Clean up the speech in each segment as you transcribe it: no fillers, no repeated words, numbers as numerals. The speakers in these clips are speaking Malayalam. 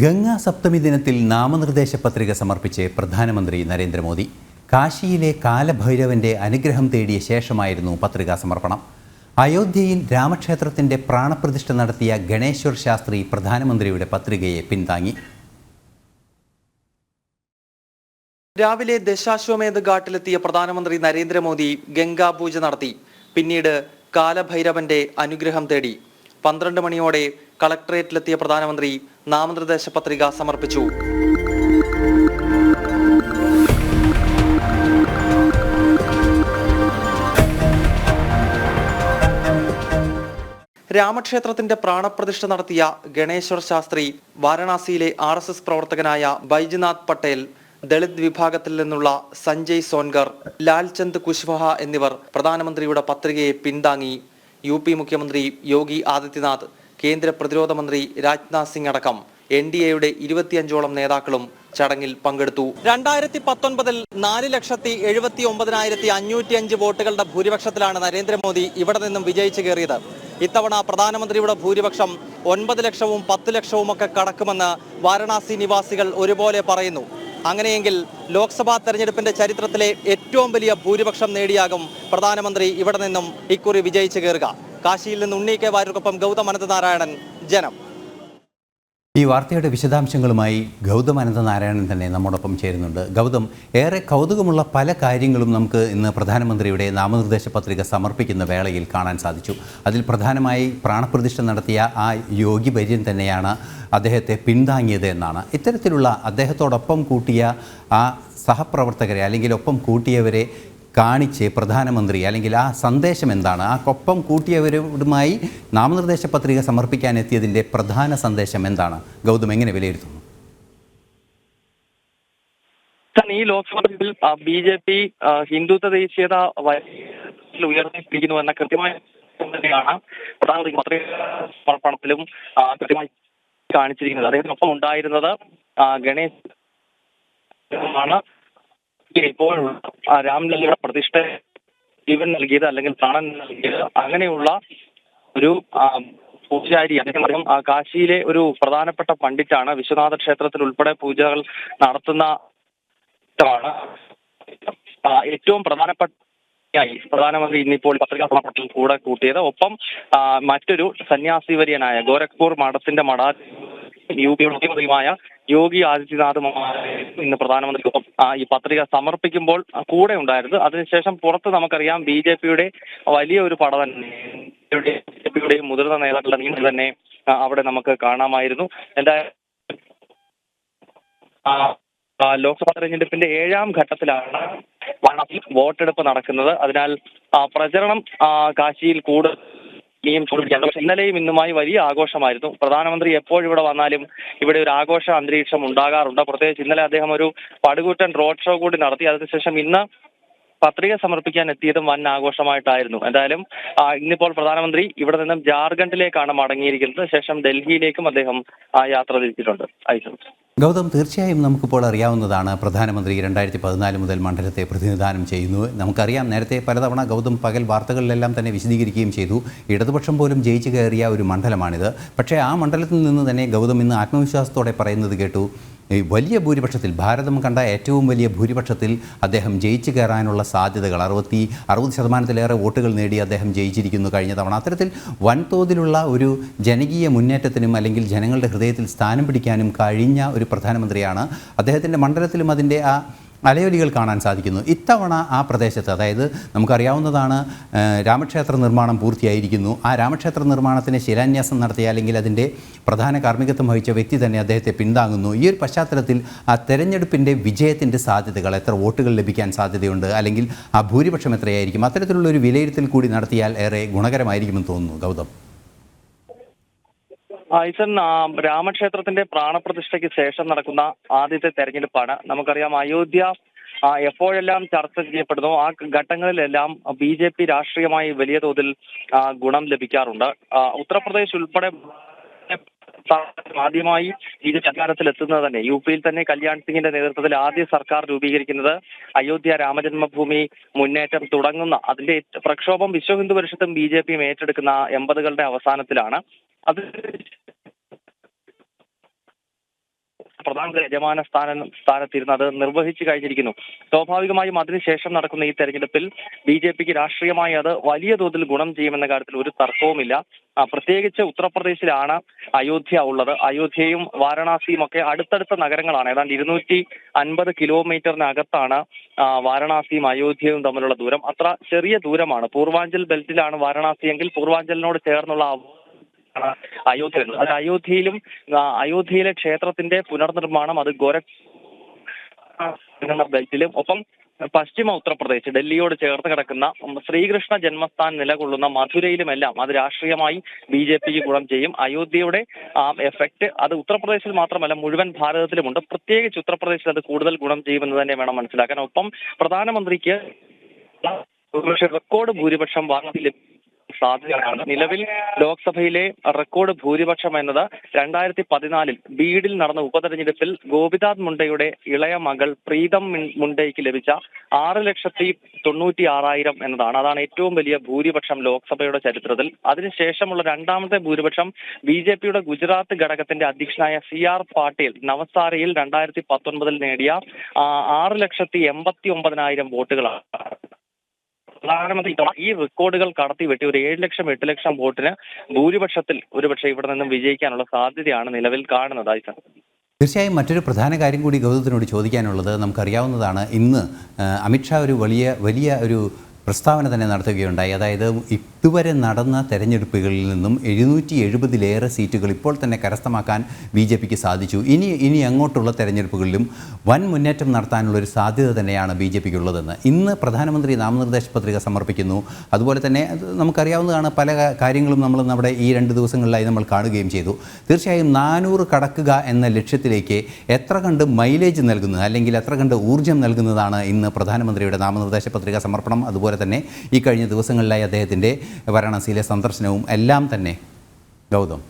ഗംഗാ സപ്തമി ദിനത്തിൽ നാമനിർദ്ദേശ പത്രിക സംബന്ധിച്ച് പ്രധാനമന്ത്രി നരേന്ദ്രമോദി കാശിയിലെ കാലഭൈരവന്റെ അനുഗ്രഹം തേടിയ ശേഷമായിരുന്നു പത്രികാ സമർപ്പണം. അയോധ്യയിൽ രാമക്ഷേത്രത്തിന്റെ പ്രാണപ്രതിഷ്ഠ നടത്തിയ ഗണേശ്വർ ശാസ്ത്രി പ്രധാനമന്ത്രിയുടെ പത്രികയെ പിന്താങ്ങി. രാവിലെ ദശാശ്വമേധ ഘാട്ടിലെത്തിയ പ്രധാനമന്ത്രി നരേന്ദ്രമോദി ഗംഗാ പൂജ നടത്തി. പിന്നീട് കാലഭൈരവന്റെ അനുഗ്രഹം തേടി. 12 മണിയോടെ കളക്ടറേറ്റിലെത്തിയ പ്രധാനമന്ത്രി നാമനിർദ്ദേശ പത്രിക സമർപ്പിച്ചു. രാമക്ഷേത്രത്തിന്റെ പ്രാണപ്രതിഷ്ഠ നടത്തിയ ഗണേശ്വർ ശാസ്ത്രി, വാരണാസിയിലെ RSS പ്രവർത്തകനായ ബൈജ്നാഥ് പട്ടേൽ, ദളിത് വിഭാഗത്തിൽ നിന്നുള്ള സഞ്ജയ് സോൻഗർ, ലാൽചന്ദ് കുശ്വഹ എന്നിവർ പ്രധാനമന്ത്രിയുടെ പത്രികയെ പിന്താങ്ങി. UP മുഖ്യമന്ത്രി യോഗി ആദിത്യനാഥ്, കേന്ദ്ര പ്രതിരോധ മന്ത്രി രാജ്നാഥ് സിംഗ് അടക്കം NDAയുടെ 25ഓളം നേതാക്കളും ചടങ്ങിൽ പങ്കെടുത്തു. 2019 4,79,505 വോട്ടുകളുടെ ഭൂരിപക്ഷത്തിലാണ് നരേന്ദ്രമോദി ഇവിടെ നിന്നും വിജയിച്ചു കയറിയത്. ഇത്തവണ പ്രധാനമന്ത്രിയുടെ ഭൂരിപക്ഷം 9 ലക്ഷവും 10 ലക്ഷവും ഒക്കെ കടക്കുമെന്ന് വാരണാസി നിവാസികൾ ഒരുപോലെ പറയുന്നു. അങ്ങനെയെങ്കിൽ ലോക്സഭാ തെരഞ്ഞെടുപ്പിന്റെ ചരിത്രത്തിലെ ഏറ്റവും വലിയ ഭൂരിപക്ഷം നേടിയാകും പ്രധാനമന്ത്രി ഇവിടെ നിന്നും ഇക്കുറി വിജയിച്ചു കയറുക. കാശിയിൽ നിന്ന് ഉണ്ണി കെ വാര്യർക്കൊപ്പം ഗൗതം അനന്തനാരായണൻ, ജനം. ഈ വാർത്തയുടെ വിശദാംശങ്ങളുമായി ഗൗതം അനന്തനാരായണൻ തന്നെ നമ്മോടൊപ്പം ചേരുന്നുണ്ട്. ഗൗതം, ഏറെ കൗതുകമുള്ള പല കാര്യങ്ങളും നമുക്ക് ഇന്ന് പ്രധാനമന്ത്രിയുടെ നാമനിർദ്ദേശ പത്രിക സമർപ്പിക്കുന്ന വേളയിൽ കാണാൻ സാധിച്ചു. അതിൽ പ്രധാനമായി പ്രാണപ്രതിഷ്ഠ നടത്തിയ ആ യോഗി വര്യൻ തന്നെയാണ് അദ്ദേഹത്തെ പിന്താങ്ങിയത് എന്നാണ്. ഇത്തരത്തിലുള്ള അദ്ദേഹത്തോടൊപ്പം കൂട്ടിയ ആ സഹപ്രവർത്തകരെ അല്ലെങ്കിൽ ഒപ്പം കൂട്ടിയവരെ കാണിച്ച് പ്രധാനമന്ത്രി അല്ലെങ്കിൽ ആ സന്ദേശം എന്താണ്? ആ ഒപ്പം കൂട്ടിയവരുമായി നാമനിർദ്ദേശ പത്രിക സമർപ്പിക്കാൻ എത്തിയതിൻ്റെ പ്രധാന സന്ദേശം എന്താണ്? ഗൗതം എങ്ങനെ വിലയിരുത്തുന്നു? ഈ ലോക്സഭാ ബിൽ BJP ഹിന്ദുത്വ ദേശീയത ഉയർത്തിപ്പിടിക്കുന്നു എന്ന കൃത്യമായ തന്നെയാണ് പ്രധാനമന്ത്രി പത്രിക സമർപ്പണത്തിലും കൃത്യമായി കാണിച്ചിരിക്കുന്നത്. അദ്ദേഹത്തിനൊപ്പം ഉണ്ടായിരുന്നത് ഗണേശ് ആണ്. ഇപ്പോൾ രാംലല്ലയുടെ പ്രതിഷ്ഠ ജീവൻ നൽകിയത് അല്ലെങ്കിൽ പ്രാണൻ നൽകിയത് അങ്ങനെയുള്ള ഒരു പൂജാരി. അദ്ദേഹം കാശിയിലെ ഒരു പ്രധാനപ്പെട്ട പണ്ഡിറ്റാണ്. വിശ്വനാഥ ക്ഷേത്രത്തിൽ ഉൾപ്പെടെ പൂജകൾ നടത്തുന്ന ഏറ്റവും പ്രധാനപ്പെട്ട പ്രധാനമന്ത്രി ഇന്നിപ്പോൾ പത്രികാ സമർപ്പണത്തിൽ കൂടെ കൂട്ടിയത്. ഒപ്പം മറ്റൊരു സന്യാസി വര്യനായ ഗോരഖ്പൂർ മഠത്തിന്റെ UP മുഖ്യമന്ത്രിയുമായ യോഗി ആദിത്യനാഥുമായി ഇന്ന് പ്രധാനമന്ത്രിക്കൊപ്പം ഈ പത്രിക സമർപ്പിക്കുമ്പോൾ കൂടെ ഉണ്ടായിരുന്നു. അതിനുശേഷം പുറത്ത് നമുക്കറിയാം BJPയുടെ വലിയ ഒരു പട തന്നെ, BJPയുടെയും മുതിർന്ന നേതാക്കളുടെ നീണ്ട തന്നെ അവിടെ നമുക്ക് കാണാമായിരുന്നു. എന്തായാലും ലോക്സഭാ തെരഞ്ഞെടുപ്പിന്റെ 7ാം ഘട്ടത്തിലാണ് വോട്ടെടുപ്പ് നടക്കുന്നത്. അതിനാൽ പ്രചരണം കാശിയിൽ കൂടുതൽ പക്ഷെ ഇന്നലെയും ഇന്നുമായി വലിയ ആഘോഷമായിരുന്നു. പ്രധാനമന്ത്രി എപ്പോഴിവിടെ വന്നാലും ഇവിടെ ഒരു ആഘോഷ അന്തരീക്ഷം ഉണ്ടാകാറുണ്ട്. പ്രത്യേകിച്ച് ഇന്നലെ അദ്ദേഹം ഒരു പടുകൂറ്റൻ റോഡ് ഷോ കൂടി നടത്തി. അതിനുശേഷം ഇന്ന് പത്രിക സമർപ്പിക്കാൻ എത്തിയതും വൻ ആഘോഷമായിട്ടായിരുന്നു. എന്തായാലും ഇന്നിപ്പോൾ പ്രധാനമന്ത്രി ഇവിടെ നിന്നും ജാർഖണ്ഡിലേക്കാണ് മടങ്ങിയിരിക്കുന്നത്. ശേഷം ഡൽഹിയിലേക്കും അദ്ദേഹം യാത്ര തിരിച്ചിട്ടുണ്ട്. ഗൗതം, തീർച്ചയായും നമുക്കിപ്പോൾ അറിയാവുന്നതാണ് പ്രധാനമന്ത്രി 2014 മുതൽ മണ്ഡലത്തെ പ്രതിനിധാനം ചെയ്യുന്നു. നമുക്കറിയാം, നേരത്തെ പലതവണ ഗൗതം പകൽ വാർത്തകളിലെല്ലാം തന്നെ വിശദീകരിക്കുകയും ചെയ്തു. ഇടതുപക്ഷം പോലും ജയിച്ചു കയറിയ ഒരു മണ്ഡലമാണിത്. പക്ഷേ ആ മണ്ഡലത്തിൽ നിന്ന് തന്നെ ഗൗതം ഇന്ന് ആത്മവിശ്വാസത്തോടെ പറയുന്നത് കേട്ടു, വലിയ ഭൂരിപക്ഷത്തിൽ, ഭാരതം കണ്ട ഏറ്റവും വലിയ ഭൂരിപക്ഷത്തിൽ അദ്ദേഹം ജയിച്ചു കയറാനുള്ള സാധ്യതകൾ 60% വോട്ടുകൾ നേടി അദ്ദേഹം ജയിച്ചിരിക്കുന്നു കഴിഞ്ഞ തവണ. അത്തരത്തിൽ വൻതോതിലുള്ള ഒരു ജനകീയ മുന്നേറ്റത്തിനും അല്ലെങ്കിൽ ജനങ്ങളുടെ ഹൃദയത്തിൽ സ്ഥാനം പിടിക്കാനും കഴിഞ്ഞ ഒരു പ്രധാനമന്ത്രിയാണ്. അദ്ദേഹത്തിൻ്റെ മണ്ഡലത്തിലും അതിൻ്റെ ആ അലയൊലികൾ കാണാൻ സാധിക്കുന്നു. ഇത്തവണ ആ പ്രദേശത്ത്, അതായത് നമുക്കറിയാവുന്നതാണ്, രാമക്ഷേത്ര നിർമ്മാണം പൂർത്തിയായിരിക്കുന്നു. ആ രാമക്ഷേത്ര നിർമ്മാണത്തിന് ശിലാന്യാസം നടത്തിയ അല്ലെങ്കിൽ അതിൻ്റെ പ്രധാന കാർമ്മികത്വം വഹിച്ച വ്യക്തി തന്നെ അദ്ദേഹത്തെ പിന്താങ്ങുന്നു. ഈ ഒരു പശ്ചാത്തലത്തിൽ ആ തെരഞ്ഞെടുപ്പിൻ്റെ വിജയത്തിൻ്റെ സാധ്യതകൾ, എത്ര വോട്ടുകൾ ലഭിക്കാൻ സാധ്യതയുണ്ട്, അല്ലെങ്കിൽ ആ ഭൂരിപക്ഷം എത്രയായിരിക്കും, അത്തരത്തിലുള്ളൊരു വിലയിരുത്തൽ കൂടി നടത്തിയാൽ ഏറെ ഗുണകരമായിരിക്കുമെന്ന് തോന്നുന്നു. ഗൗതം. രാമക്ഷേത്രത്തിന്റെ പ്രാണപ്രതിഷ്ഠയ്ക്ക് ശേഷം നടക്കുന്ന ആദ്യത്തെ തെരഞ്ഞെടുപ്പാണ്. നമുക്കറിയാം, അയോധ്യ എപ്പോഴെല്ലാം ചർച്ച ചെയ്യപ്പെടുന്നു ആ ഘട്ടങ്ങളിലെല്ലാം BJP രാഷ്ട്രീയമായി വലിയ തോതിൽ ഗുണം ലഭിക്കാറുണ്ട്. ഉത്തർപ്രദേശ് ഉൾപ്പെടെ ആദ്യമായി BJP അധികാരത്തിൽ എത്തുന്നത് തന്നെ UPയിൽ തന്നെ കല്യാൺ സിംഗിന്റെ നേതൃത്വത്തിൽ ആദ്യ സർക്കാർ രൂപീകരിക്കുന്നത് അയോധ്യ രാമജന്മഭൂമി മുന്നേറ്റം തുടങ്ങുന്ന അതിന്റെ പ്രക്ഷോഭം വിശ്വ ഹിന്ദു പരിഷത്തും BJPയും ഏറ്റെടുക്കുന്ന 80കളുടെ അവസാനത്തിലാണ്. അത് പ്രധാനമന്ത്രി യജമാന സ്ഥാനത്തിരുന്ന് അത് നിർവഹിച്ചു കഴിഞ്ഞിരിക്കുന്നു. സ്വാഭാവികമായും അതിനുശേഷം നടക്കുന്ന ഈ തെരഞ്ഞെടുപ്പിൽ BJPക്ക് രാഷ്ട്രീയമായി അത് വലിയ തോതിൽ ഗുണം ചെയ്യുമെന്ന കാര്യത്തിൽ ഒരു തർക്കവുമില്ല. പ്രത്യേകിച്ച് ഉത്തർപ്രദേശിലാണ് അയോധ്യ ഉള്ളത്. അയോധ്യയും വാരണാസിയും ഒക്കെ അടുത്തടുത്ത നഗരങ്ങളാണ്. ഏതാണ്ട് 250 കിലോമീറ്ററിനകത്താണ് വാരണാസിയും അയോധ്യയും തമ്മിലുള്ള ദൂരം. അത്ര ചെറിയ ദൂരമാണ്. പൂർവാഞ്ചൽ ബെൽറ്റിലാണ് വാരണാസി എങ്കിൽ പൂർവാഞ്ചലിനോട് ചേർന്നുള്ള അയോധ്യ വരുന്നത്. അത് അയോധ്യയിലെ ക്ഷേത്രത്തിന്റെ പുനർനിർമ്മാണം അത് ഗോരഖ് ബെൽറ്റിലും ഒപ്പം പശ്ചിമ ഉത്തർപ്രദേശ് ഡൽഹിയോട് ചേർന്ന് കിടക്കുന്ന ശ്രീകൃഷ്ണ ജന്മസ്ഥാൻ നിലകൊള്ളുന്ന മധുരയിലുമെല്ലാം അത് രാഷ്ട്രീയമായി BJPക്ക് ഗുണം ചെയ്യും. അയോധ്യയുടെ എഫക്ട് അത് ഉത്തർപ്രദേശിൽ മാത്രമല്ല മുഴുവൻ ഭാരതത്തിലുമുണ്ട്. പ്രത്യേകിച്ച് ഉത്തർപ്രദേശിൽ അത് കൂടുതൽ ഗുണം ചെയ്യുമെന്ന് തന്നെ വേണം മനസ്സിലാക്കാൻ. ഒപ്പം പ്രധാനമന്ത്രിക്ക് റെക്കോർഡ് ഭൂരിപക്ഷം സാധ്യതയാണ്. നിലവിൽ ലോക്സഭയിലെ റെക്കോർഡ് ഭൂരിപക്ഷം എന്നത് 2014 ബീഡിൽ നടന്ന ഉപതെരഞ്ഞെടുപ്പിൽ ഗോപിനാഥ് മുണ്ടയുടെ ഇളയ മകൾ പ്രീതം മുണ്ടയ്ക്ക് ലഭിച്ച 6,96,000 എന്നതാണ്. അതാണ് ഏറ്റവും വലിയ ഭൂരിപക്ഷം ലോക്സഭയുടെ ചരിത്രത്തിൽ. അതിനുശേഷമുള്ള രണ്ടാമത്തെ ഭൂരിപക്ഷം BJPയുടെ ഗുജറാത്ത് ഘടകത്തിന്റെ അധ്യക്ഷനായ CR പാട്ടീൽ നവസാരയിൽ 2019 നേടിയ 6,89,000 വോട്ടുകളാണ്. പ്രധാനമന്ത്രി ഈ റെക്കോർഡുകൾ കടത്തിവെട്ടി ഒരു 7 ലക്ഷം 8 ലക്ഷം വോട്ടിന് ഭൂരിപക്ഷത്തിൽ ഒരുപക്ഷെ ഇവിടെ നിന്നും വിജയിക്കാനുള്ള സാധ്യതയാണ് നിലവിൽ കാണുന്നത്. തീർച്ചയായും മറ്റൊരു പ്രധാന കാര്യം കൂടി ഗൗതത്തിനോട് ചോദിക്കാനുള്ളത്, നമുക്കറിയാവുന്നതാണ് ഇന്ന് അമിത്ഷാ ഒരു വലിയ ഒരു പ്രസ്താവന തന്നെ നടത്തുകയുണ്ടായി. അതായത് ഇതുവരെ നടന്ന തെരഞ്ഞെടുപ്പുകളിൽ നിന്നും 770-ലേറെ സീറ്റുകൾ ഇപ്പോൾ തന്നെ കരസ്ഥമാക്കാൻ BJPക്ക് സാധിച്ചു. ഇനി അങ്ങോട്ടുള്ള തെരഞ്ഞെടുപ്പുകളിലും വൻ മുന്നേറ്റം നടത്താനുള്ളൊരു സാധ്യത തന്നെയാണ് BJPക്ക് ഉള്ളതെന്ന് ഇന്ന് പ്രധാനമന്ത്രി നാമനിർദ്ദേശ പത്രിക സമർപ്പിക്കുന്നു. അതുപോലെ തന്നെ നമുക്കറിയാവുന്നതാണ് പല കാര്യങ്ങളും നമ്മൾ നമ്മുടെ ഈ 2 ദിവസങ്ങളിലായി നമ്മൾ കാണുകയും ചെയ്തു. തീർച്ചയായും 400 കടക്കുക എന്ന ലക്ഷ്യത്തിലേക്ക് എത്ര കണ്ട് മൈലേജ് നൽകുന്നത് അല്ലെങ്കിൽ എത്ര കണ്ട് ഊർജ്ജം നൽകുന്നതാണ് ഇന്ന് പ്രധാനമന്ത്രിയുടെ നാമനിർദ്ദേശ പത്രിക സമർപ്പണം, അതുപോലെ തന്നെ ഈ കഴിഞ്ഞ ദിവസങ്ങളിലായി അദ്ദേഹത്തിൻ്റെ വാരണാസിയിലെ സന്ദർശനവും എല്ലാം തന്നെ. ഗൗതം,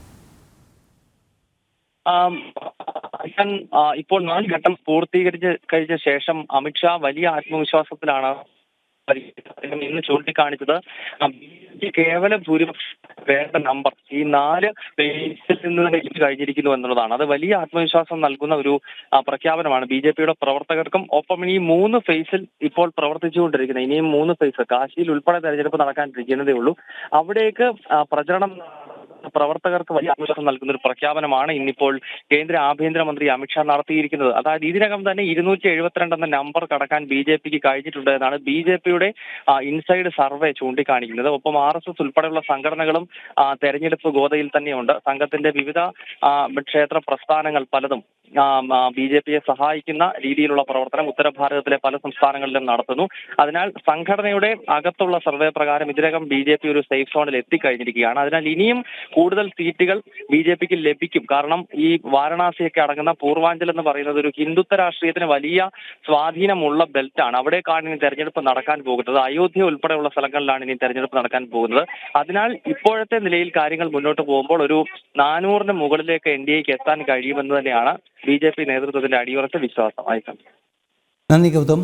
ഇപ്പോൾ 4 ഘട്ടം പൂർത്തീകരിച്ച ശേഷം അമിത്ഷാ വലിയ ആത്മവിശ്വാസത്തിലാണ് ഇന്ന് ചൂണ്ടിക്കാണിച്ചത്. കേവല ഭൂരിപക്ഷം വേണ്ട നമ്പർ ഈ 4 ഫേസിൽ നിന്ന് ലഭിച്ചു കഴിഞ്ഞിരിക്കുന്നു എന്നുള്ളതാണ്. അത് വലിയ ആത്മവിശ്വാസം നൽകുന്ന ഒരു പ്രഖ്യാപനമാണ് BJPയുടെ പ്രവർത്തകർക്കും. ഒപ്പം ഈ 3 ഫേസിൽ ഇപ്പോൾ പ്രവർത്തിച്ചുകൊണ്ടിരിക്കുന്നത് ഇനിയും 3 ഫേസ് കാശിയിൽ ഉൾപ്പെടെ തെരഞ്ഞെടുപ്പ് നടക്കാനിരിക്കുന്നതേ ഉള്ളൂ. അവിടേക്ക് പ്രചരണം പ്രവർത്തകർക്ക് വലിയ ആശ്വാസം നൽകുന്ന ഒരു പ്രഖ്യാപനമാണ് ഇന്നിപ്പോൾ കേന്ദ്ര ആഭ്യന്തരമന്ത്രി അമിത്ഷാ നടത്തിയിരിക്കുന്നത്. അതായത് ഇതിനകം തന്നെ 272 എന്ന നമ്പർ കടക്കാൻ BJPക്ക് കഴിഞ്ഞിട്ടുണ്ട് എന്നാണ് BJPയുടെ ഇൻസൈഡ് സർവേ ചൂണ്ടിക്കാണിക്കുന്നത്. ഒപ്പം RSS ഉൾപ്പെടെയുള്ള സംഘടനകളും തെരഞ്ഞെടുപ്പ് ഗോതയിൽ തന്നെയുണ്ട്. സംഘത്തിന്റെ വിവിധ ക്ഷേത്ര പ്രസ്ഥാനങ്ങൾ പലതും BJPയെ സഹായിക്കുന്ന രീതിയിലുള്ള പ്രവർത്തനം ഉത്തരഭാരതത്തിലെ പല സംസ്ഥാനങ്ങളിലും നടത്തുന്നു. അതിനാൽ സംഘടനയുടെ അകത്തുള്ള സർവേ പ്രകാരം ഇതിനകം BJP ഒരു സേഫ് സോണിൽ എത്തിക്കഴിഞ്ഞിരിക്കുകയാണ്. അതിനാൽ ഇനിയും കൂടുതൽ സീറ്റുകൾ BJPക്ക് ലഭിക്കും. കാരണം ഈ വാരണാസിയൊക്കെ അടങ്ങുന്ന പൂർവാഞ്ചൽ എന്ന് പറയുന്നത് ഒരു ഹിന്ദുത്വ രാഷ്ട്രീയത്തിന് വലിയ സ്വാധീനമുള്ള ബെൽറ്റാണ്. അവിടേക്കാണ് ഇനി തെരഞ്ഞെടുപ്പ് നടക്കാൻ പോകുന്നത്. അയോധ്യ ഉൾപ്പെടെയുള്ള സ്ഥലങ്ങളിലാണ് ഇനി തെരഞ്ഞെടുപ്പ് നടക്കാൻ പോകുന്നത്. അതിനാൽ ഇപ്പോഴത്തെ നിലയിൽ കാര്യങ്ങൾ മുന്നോട്ട് പോകുമ്പോൾ ഒരു 400-ന് മുകളിലേക്ക് NDAക്ക് എത്താൻ കഴിയുമെന്ന് തന്നെയാണ് BJP നേതൃത്വത്തിന്റെ അടിയുറച്ച വിശ്വാസം. നന്ദി ഗൗതം.